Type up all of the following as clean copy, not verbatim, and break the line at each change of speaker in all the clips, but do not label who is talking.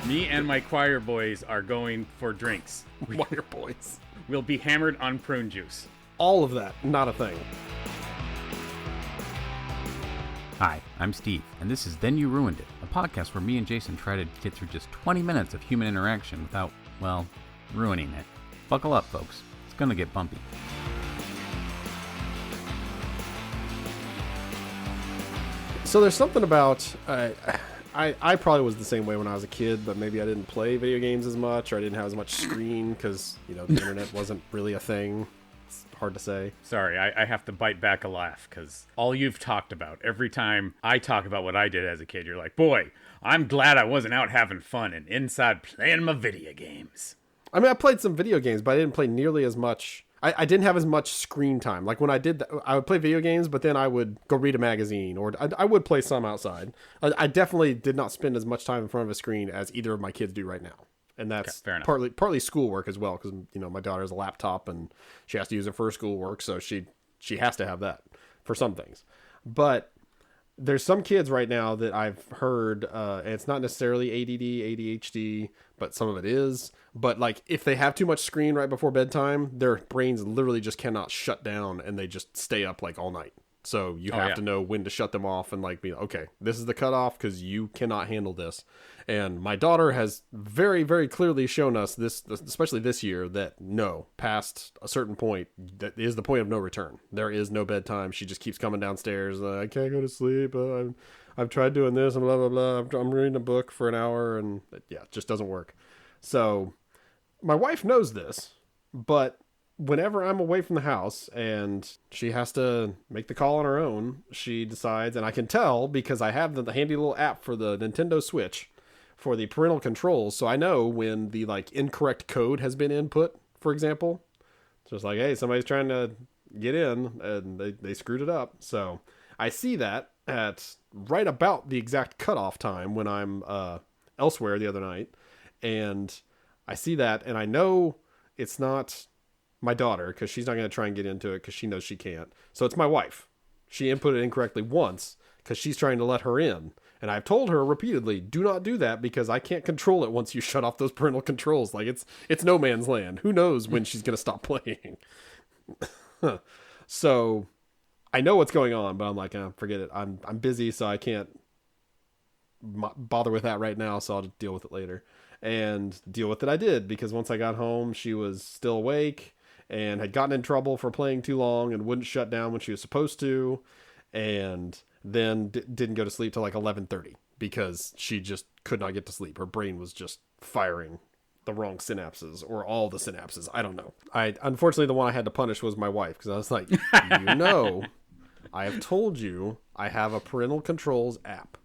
Me and my choir boys are going for drinks.
Choir boys.
We'll be hammered on prune juice.
All of that, not a thing.
Hi, I'm Steve, and this is Then You Ruined It, a podcast where me and Jason try to get through just 20 minutes of human interaction without, well, ruining it. Buckle up, folks. It's gonna get bumpy.
So there's something about... I probably was the same way when I was a kid, but maybe I didn't play video games as much, or I didn't have as much screen, because, you know, the internet wasn't really a thing. It's hard to say.
Sorry, I have to bite back a laugh, because all you've talked about, every time I talk about what I did as a kid, you're like, boy, I'm glad I wasn't out having fun and inside playing my video games.
I mean, I played some video games, but I didn't play nearly as much. I didn't have as much screen time. Like when I did, I would play video games, but then I would go read a magazine, or I would play some outside. I definitely did not spend as much time in front of a screen as either of my kids do right now. And that's partly schoolwork as well, because, you know, my daughter has a laptop and she has to use it for her schoolwork, so she has to have that for some things. But there's some kids right now that I've heard, and it's not necessarily ADD, ADHD, but some of it is. But like, if they have too much screen right before bedtime, their brains literally just cannot shut down, and they just stay up like all night. So you have to know when to shut them off and like be okay, this is the cutoff because you cannot handle this. And my daughter has very, very clearly shown us this, especially this year, that no, past a certain point, that is the point of no return. There is no bedtime. She just keeps coming downstairs. I can't go to sleep. I've tried doing this and blah, blah, blah. I'm reading a book for an hour and yeah, it just doesn't work. So my wife knows this, but whenever I'm away from the house and she has to make the call on her own, she decides, and I can tell because I have the handy little app for the Nintendo Switch for the parental controls, so I know when the like incorrect code has been input, for example. It's just like, hey, somebody's trying to get in and they screwed it up. So I see that at right about the exact cutoff time when I'm elsewhere the other night, and I see that and I know it's not my daughter, because she's not going to try and get into it because she knows she can't. So it's my wife. She inputted it incorrectly once because she's trying to let her in. And I've told her repeatedly, do not do that because I can't control it once you shut off those parental controls. Like it's no man's land. Who knows when she's going to stop playing? So I know what's going on, but I'm like, forget it. I'm busy, so I can't bother with that right now. So I'll just deal with it later. And deal with it I did, because once I got home, she was still awake and had gotten in trouble for playing too long and wouldn't shut down when she was supposed to, and then didn't go to sleep till like 11:30 because she just could not get to sleep. Her brain was just firing the wrong synapses, or all the synapses. I don't know. Unfortunately, the one I had to punish was my wife, because I was like, you know, I have told you I have a parental controls app.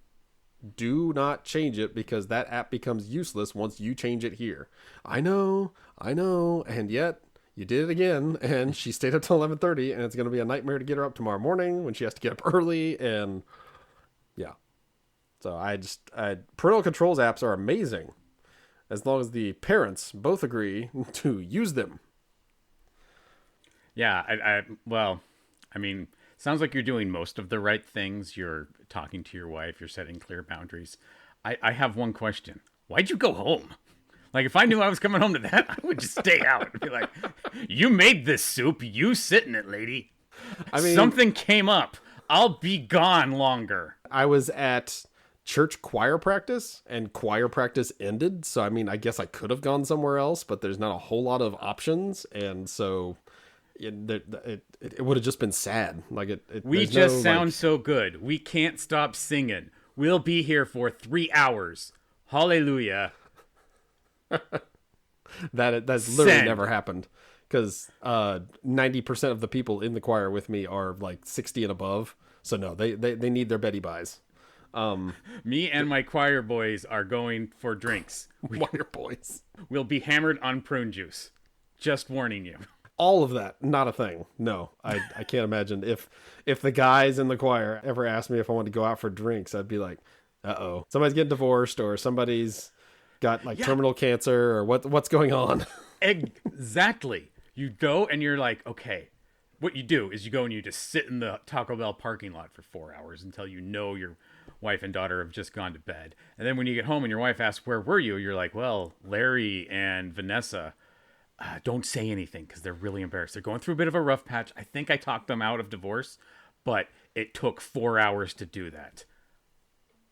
Do not change it because that app becomes useless once you change it here. I know, and yet you did it again, and she stayed up till 11:30, and it's going to be a nightmare to get her up tomorrow morning when she has to get up early, and yeah. So parental controls apps are amazing, as long as the parents both agree to use them.
Yeah, well, I mean, sounds like you're doing most of the right things. You're talking to your wife. You're setting clear boundaries. I have one question. Why'd you go home? Like, if I knew I was coming home to that, I would just stay out and be like, you made this soup. You sit in it, lady. I mean, something came up. I'll be gone longer.
I was at church choir practice, and choir practice ended. So, I mean, I guess I could have gone somewhere else, but there's not a whole lot of options. And so it would have just been sad. Like
we just sound so good. We can't stop singing. We'll be here for 3 hours. Hallelujah. That's
literally never happened, because 90% of the people in the choir with me are like 60 and above. So no, they need their Betty Buys.
Me and my choir boys are going for drinks.
Choir boys.
We'll be hammered on prune juice. Just warning you.
All of that, not a thing. No, I can't imagine. If the guys in the choir ever asked me if I wanted to go out for drinks, I'd be like, uh-oh. Somebody's getting divorced, or somebody's got like terminal cancer, or what's going on.
Exactly. You go and you're like, okay. What you do is you go and you just sit in the Taco Bell parking lot for 4 hours until you know you're wife and daughter have just gone to bed. And then when you get home and your wife asks, where were you? You're like, well, Larry and Vanessa, don't say anything because they're really embarrassed. They're going through a bit of a rough patch. I think I talked them out of divorce, but it took 4 hours to do that.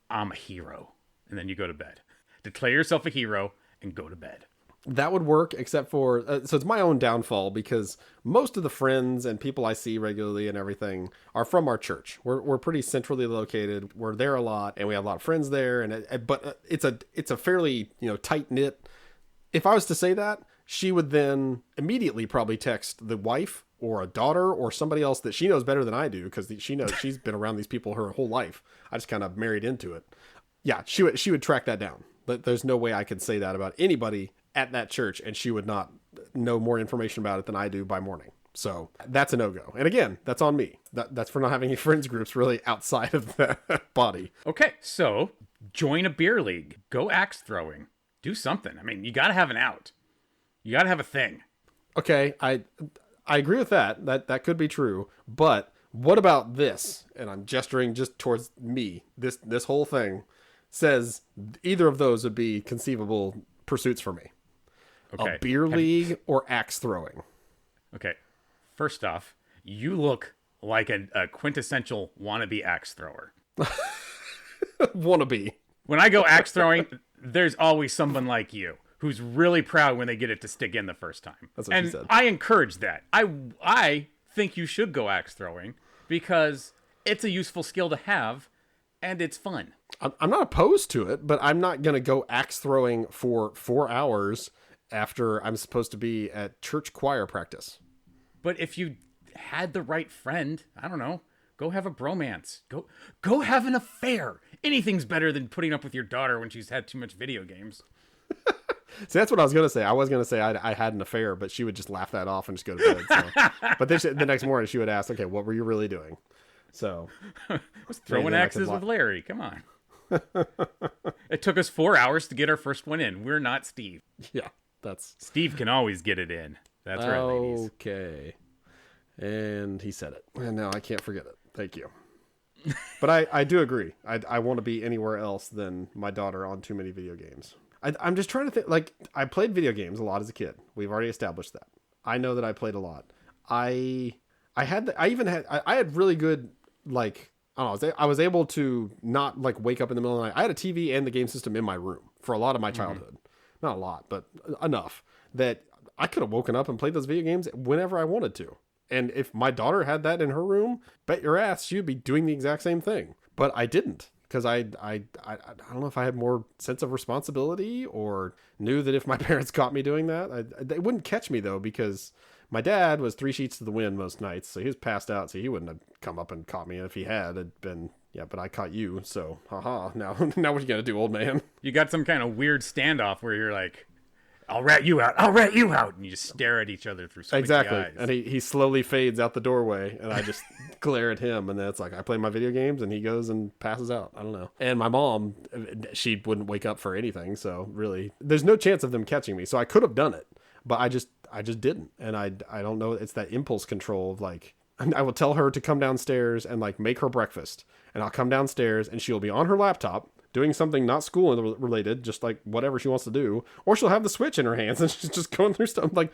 I'm a hero. And then you go to bed. Declare yourself a hero and go to bed.
That would work, except for so it's my own downfall because most of the friends and people I see regularly and everything are from our church. We're pretty centrally located. We're there a lot, and we have a lot of friends there. But it's a fairly tight knit. If I was to say that, she would then immediately probably text the wife or a daughter or somebody else that she knows better than I do because she knows she's been around these people her whole life. I just kind of married into it. Yeah, she would track that down. But there's no way I could say that about anybody at that church, and she would not know more information about it than I do by morning. So that's a no-go. And again, that's on me. That's for not having any friends groups really outside of the body.
Okay, so join a beer league. Go axe throwing. Do something. I mean, you got to have an out. You got to have a thing.
Okay, I agree with that. That could be true. But what about this? And I'm gesturing just towards me. This whole thing says either of those would be conceivable pursuits for me.
Okay.
A beer league or axe throwing.
Okay. First off, you look like a quintessential wannabe axe thrower.
Wannabe.
When I go axe throwing, there's always someone like you who's really proud when they get it to stick in the first time.
That's what she said.
I encourage that. I think you should go axe throwing because it's a useful skill to have and it's fun.
I'm not opposed to it, but I'm not going to go axe throwing for 4 hours after I'm supposed to be at church choir practice.
But if you had the right friend, I don't know, go have a bromance. Go have an affair. Anything's better than putting up with your daughter when she's had too much video games.
See, that's what I was going to say. I was going to say I had an affair, but she would just laugh that off and just go to bed. So. But then the next morning she would ask, okay, what were you really doing? So
I was throwing axes with Larry. Come on. It took us 4 hours to get our first one in. We're not Steve.
Yeah, that's...
Steve can always get it in. That's right, ladies.
Okay. And he said it. And now I can't forget it. Thank you. But I do agree. I want to be anywhere else than my daughter on too many video games. I'm just trying to think. Like, I played video games a lot as a kid. We've already established that. I know that I played a lot. I had really good, like, I don't know, I was able to not like wake up in the middle of the night. I had a TV and the game system in my room for a lot of my childhood. Not a lot, but enough that I could have woken up and played those video games whenever I wanted to. And if my daughter had that in her room, bet your ass she would be doing the exact same thing. But I didn't, because I don't know if I had more sense of responsibility or knew that if my parents caught me doing that, they wouldn't catch me though, because my dad was 3 sheets to the wind most nights, so he was passed out, so he wouldn't have come up and caught me. And if he had, it'd been, yeah, but I caught you, so haha. Now what are you gonna do, old man?
You got some kind of weird standoff where you're like, I'll rat you out. I'll rat you out. And you just stare at each other through squinty eyes.
And he slowly fades out the doorway, and I just glare at him, and then it's like I play my video games, and he goes and passes out. I don't know. And my mom, she wouldn't wake up for anything, so really, there's no chance of them catching me. So I could have done it, but I just didn't. And I don't know. It's that impulse control of like, I will tell her to come downstairs and like make her breakfast, and I'll come downstairs, and she'll be on her laptop doing something not school related, just like whatever she wants to do, or she'll have the Switch in her hands and she's just going through stuff. I'm like,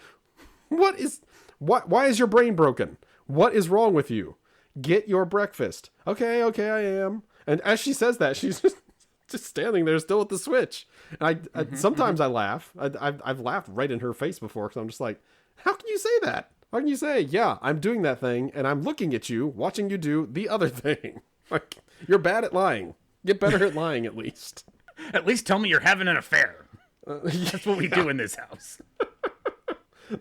why is your brain broken? What is wrong with you? Get your breakfast. Okay, I am. And as she says that, she's just standing there still with the Switch. And sometimes I laugh. I've laughed right in her face before, because I'm just like, how can you say that? How can you say, yeah, I'm doing that thing and I'm looking at you, watching you do the other thing? Like, you're bad at lying. Get better at lying, at least.
At least tell me you're having an affair. That's what we do in this house.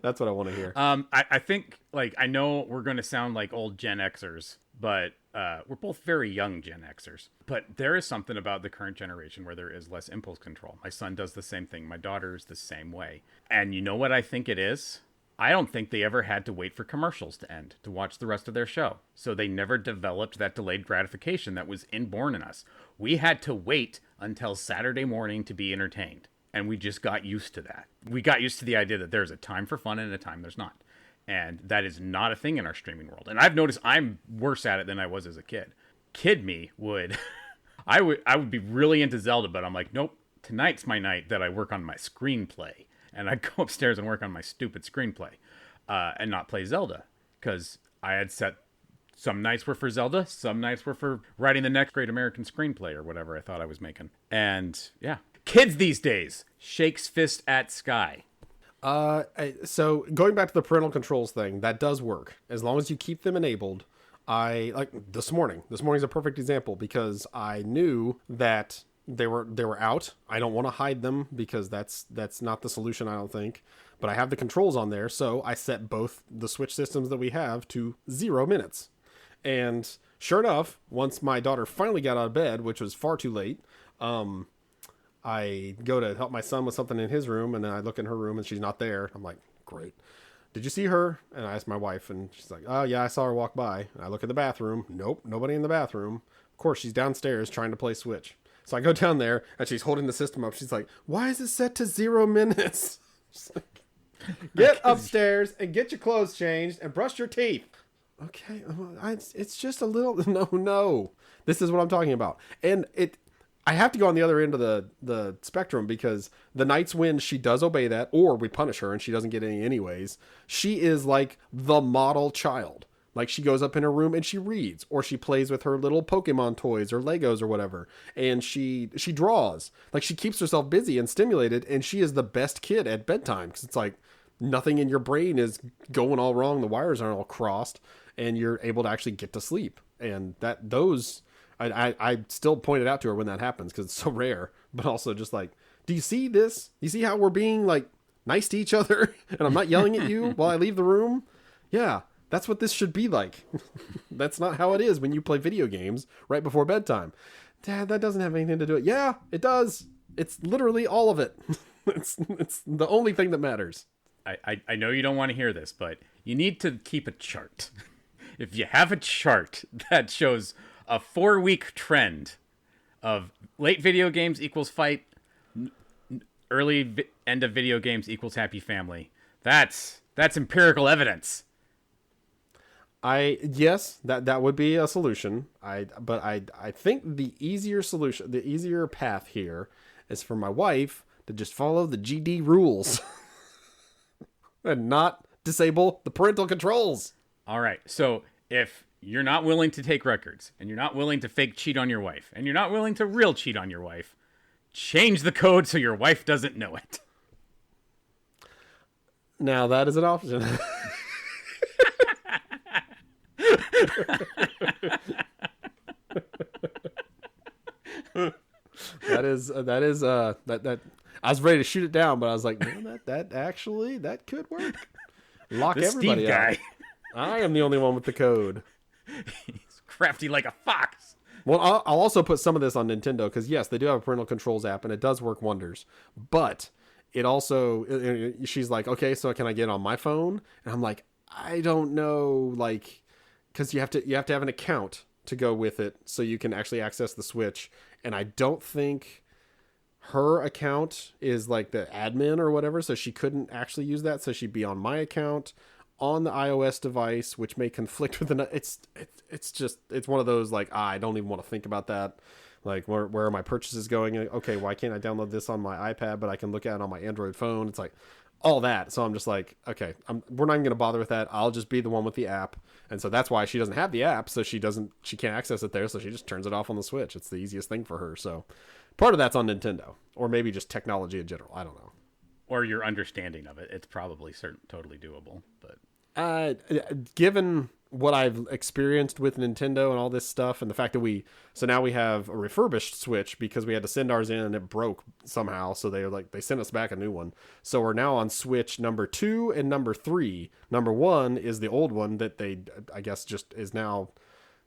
That's what I want to hear.
I think, like, I know we're going to sound like old Gen Xers, but we're both very young Gen Xers. But there is something about the current generation where there is less impulse control. My son does the same thing. My daughter is the same way. And you know what I think it is? I don't think they ever had to wait for commercials to end to watch the rest of their show. So they never developed that delayed gratification that was inborn in us. We had to wait until Saturday morning to be entertained. And we just got used to that. We got used to the idea that there's a time for fun and a time there's not. And that is not a thing in our streaming world. And I've noticed I'm worse at it than I was as a kid. Kid me would... I would be really into Zelda, but I'm like, nope. Tonight's my night that I work on my screenplay, and I go upstairs and work on my stupid screenplay, and not play Zelda, because I had set some nights were for Zelda, some nights were for writing the next great American screenplay or whatever I thought I was making. And yeah, kids these days shakes fist at sky.
So going back to the parental controls thing, that does work as long as you keep them enabled. I like this morning. This morning's a perfect example because I knew that they were out. I don't want to hide them because that's not the solution, I don't think. But I have the controls on there, so I set both the Switch systems that we have to 0 minutes. And sure enough, once my daughter finally got out of bed, which was far too late, I go to help my son with something in his room, and then I look in her room and she's not there. I'm like, great. Did you see her? And I asked my wife, and she's like, oh yeah, I saw her walk by. And I look in the bathroom. Nope, nobody in the bathroom. Of course, she's downstairs trying to play Switch. So I go down there, and she's holding the system up. She's like, why is it set to 0 minutes? Like, get upstairs and get your clothes changed and brush your teeth. Okay, it's just a little... No. This is what I'm talking about. And I have to go on the other end of the spectrum because the nights when she does obey that, or we punish her and she doesn't get any anyways, she is like the model child. Like she goes up in her room and she reads, or she plays with her little Pokemon toys or Legos or whatever, and she draws. Like she keeps herself busy and stimulated, and she is the best kid at bedtime because it's like nothing in your brain is going all wrong. The wires aren't all crossed, and you're able to actually get to sleep. And I still point it out to her when that happens because it's so rare, but also just like, do you see this? You see how we're being like nice to each other and I'm not yelling at you while I leave the room? Yeah, that's what this should be like. That's not how it is when you play video games right before bedtime. Dad, that doesn't have anything to do with it. Yeah, it does. It's literally all of it. It's the only thing that matters.
I know you don't want to hear this, but you need to keep a chart. If you have a chart that shows a 4-week trend of late video games equals fight, end of video games equals happy family. That's empirical evidence.
Yes, that would be a solution. But I think the easier solution, the easier path here is for my wife to just follow the GD rules and not disable the parental controls.
All right. So if you're not willing to take records, and you're not willing to fake cheat on your wife, and you're not willing to real cheat on your wife, change the code so your wife doesn't know it.
Now that is an option. that I was ready to shoot it down, but I was like, man, that could work. Lock
the
everybody
Steve
out.
Guy.
I am the only one with the code.
He's crafty like a fox.
Well, I'll also put some of this on Nintendo because yes, they do have a parental controls app and it does work wonders. But it also, she's like, okay, so can I get it on my phone? And I'm like, I don't know, like, because you have to have an account to go with it so you can actually access the Switch. And I don't think her account is like the admin or whatever, so she couldn't actually use that. So she'd be on my account on the iOS device, which may conflict with it's one of those like, I don't even want to think about that. Like where are my purchases going? Okay, why can't I download this on my iPad, but I can look at it on my Android phone? It's like all that. So I'm just like, okay, we're not even going to bother with that. I'll just be the one with the app. And so that's why she doesn't have the app. So she can't access it there. So she just turns it off on the Switch. It's the easiest thing for her. So part of that's on Nintendo, or maybe just technology in general. I don't know.
Or your understanding of it. It's probably totally doable, but
given what I've experienced with Nintendo and all this stuff, and the fact that so now we have a refurbished Switch because we had to send ours in and it broke somehow. So they sent us back a new one. So we're now on Switch number 2 and number 3. Number 1 is the old one that they, I guess, just is now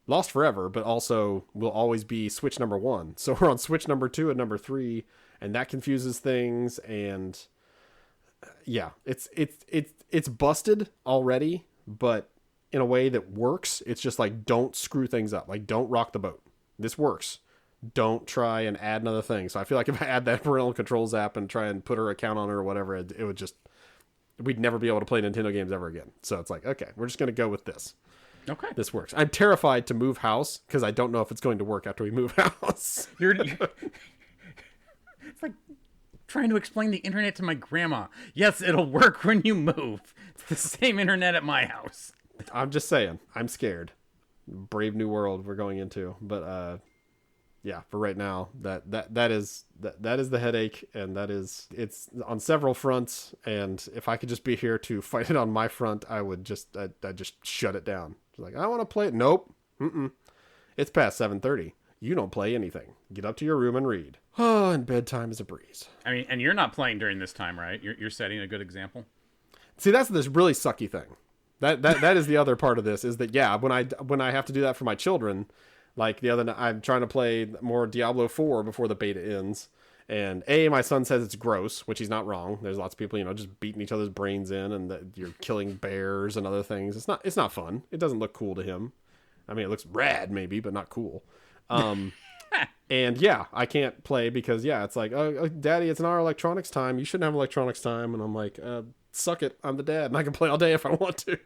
lost forever, but also will always be Switch number 1. So we're on Switch number 2 and number 3, and that confuses things. And yeah, it's busted already, but in a way that works. It's just like, don't screw things up. Like, don't rock the boat. This works. Don't try and add another thing. So I feel like if I add that parental controls app and try and put her account on her or whatever, it would just, we'd never be able to play Nintendo games ever again. So it's like, okay, we're just going to go with this.
Okay.
this works. I'm terrified to move house because I don't know if it's going to work after we move house.
It's like trying to explain the internet to my grandma. Yes, it'll work when you move. It's the same internet at my house.
I'm just saying. I'm scared. Brave new world we're going into, but yeah, for right now, that is the headache, and it's on several fronts. And if I could just be here to fight it on my front, I would just shut it down. Like, I want to play it. Nope. It's past 7:30. You don't play anything. Get up to your room and read. Oh, and bedtime is a breeze.
I mean, and you're not playing during this time, right? You're setting a good example.
See, that's this really sucky thing. That is the other part of this, is that, yeah, when I have to do that for my children, like the other night, I'm trying to play more Diablo 4 before the beta ends. And my son says it's gross, which he's not wrong. There's lots of people, just beating each other's brains in, and you're killing bears and other things. It's not fun. It doesn't look cool to him. I mean, it looks rad maybe, but not cool. And yeah, I can't play because, yeah, it's like, oh, Daddy, it's not our electronics time. You shouldn't have electronics time. And I'm like, suck it. I'm the dad, and I can play all day if I want to.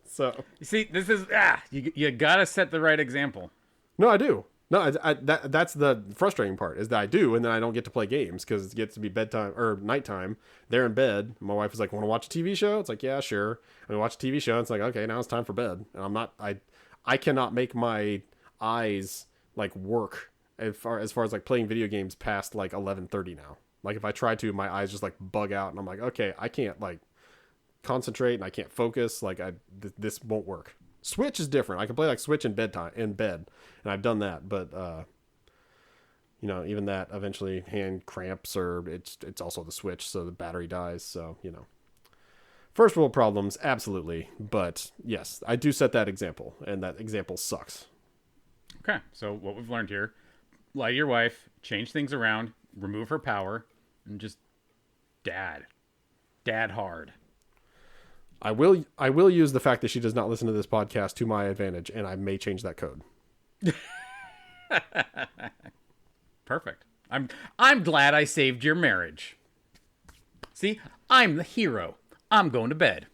So
you see, this is you gotta set the right example.
No, I do. No, that's the frustrating part, is that I do, and then I don't get to play games because it gets to be bedtime or nighttime. They're in bed. My wife is like, "Want to watch a TV show?" It's like, "Yeah, sure." And we watch a TV show. And it's like, "Okay, now it's time for bed." And I'm not. I cannot make my eyes like work as far as like playing video games past like 11:30 now. Like if I try to, my eyes just like bug out, and I'm like, "Okay, I can't like concentrate, and I can't focus. Like this won't work." Switch is different. I can play like Switch in bed, and I've done that, but even that eventually hand cramps, or it's also the Switch, so the battery dies. So first world problems, absolutely, but yes, I do set that example, and that example sucks.
Okay, so what we've learned here: lie to your wife, change things around, remove her power, and just dad hard.
I will use the fact that she does not listen to this podcast to my advantage, and I may change that code.
Perfect. I'm glad I saved your marriage. See, I'm the hero. I'm going to bed.